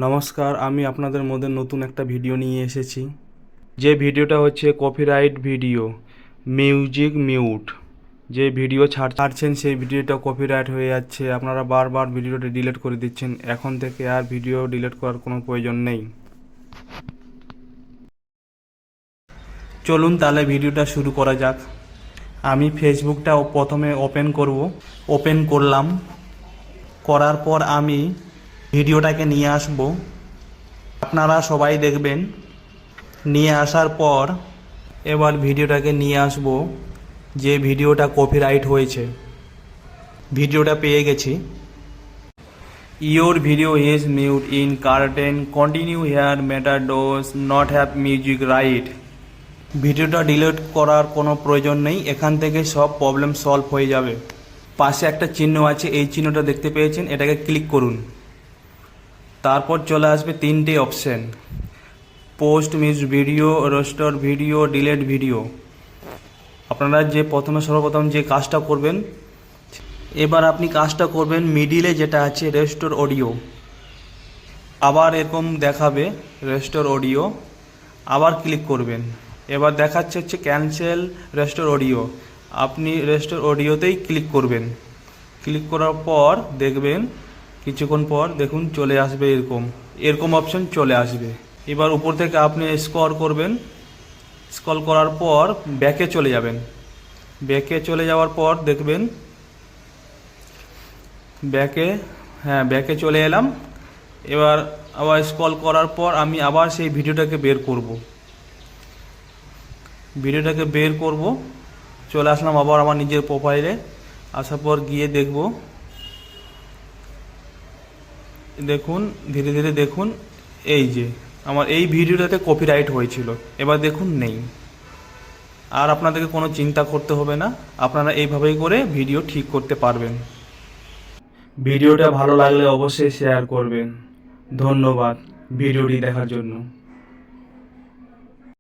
নমস্কার, আমি আপনাদের মধ্যে নতুন একটা ভিডিও নিয়ে এসেছি। যে ভিডিওটা হচ্ছে কপিরাইট ভিডিও, মিউজিক মিউট। যে ভিডিও ছাড়ছেন সেই ভিডিওটা কপিরাইট হয়ে যাচ্ছে, আপনারা বারবার ভিডিওটা ডিলিট করে দিচ্ছেন। এখন থেকে আর ভিডিও ডিলিট করার কোনো প্রয়োজন নেই। চলুন তাহলে ভিডিওটা শুরু করা যাক। আমি ফেসবুকটা প্রথমে ওপেন করলাম। করার পর আমি ভিডিওটাকে নিয়ে আসব, আপনারা সবাই দেখবেন। নিয়ে আসার পর এবার ভিডিওটাকে নিয়ে আসব যে ভিডিওটা কপিরাইট হয়েছে। ভিডিওটা পেয়ে গেছি। Your video is mute in certain continue here matter does not have music right. ভিডিওটা ডিলিট করার কোনো প্রয়োজন নেই, এখান থেকে সব প্রবলেম সলভ হয়ে যাবে। পাশে একটা চিহ্ন আছে, এই চিহ্নটা দেখতে পেয়েছেন, এটাকে ক্লিক করুন। তারপর চলে আসবে তিনটে option, post miss video, restore video, delete video. আপনারা যে সর্বপ্রথম যে কাজটা করবেন, এবার আপনি কাজটা করবেন মিডিলে যেটা আছে রেস্টোর অডিও। আবার এরকম দেখাবে রেস্টোর অডিও, আবার ক্লিক করবেন। এবার দেখাচ্ছে হচ্ছে ক্যান্সেল রেস্টোর অডিও। আপনি রেস্টোর অডিওতেই ক্লিক করবেন। ক্লিক করার পর দেখবেন কিছুক্ষণ পর দেখুন চলে আসবে এরকম অপশন চলে আসবে। এবার উপর থেকে আপনি স্ক্রল করবেন। স্ক্রল করার পর ব্যাকে চলে যাবেন। ব্যাকে চলে যাওয়ার পর দেখবেন ব্যাকে চলে এলাম। এবার আবার স্ক্রল করার পর আমি আবার সেই ভিডিওটাকে বের করব। চলে আসলাম আবার আমার নিজের প্রোফাইলে। আসার পর গিয়ে দেখুন ধীরে ধীরে দেখুন এই যে আমার এই ভিডিওটাতে কপিরাইট হয়েছিল, এবার দেখুন নেই। আর আপনাদেরকে কোনো চিন্তা করতে হবে না, আপনারা এইভাবেই করে ভিডিও ঠিক করতে পারবেন। ভিডিওটা ভালো লাগলে অবশ্যই শেয়ার করবেন। ধন্যবাদ ভিডিওটি দেখার জন্য।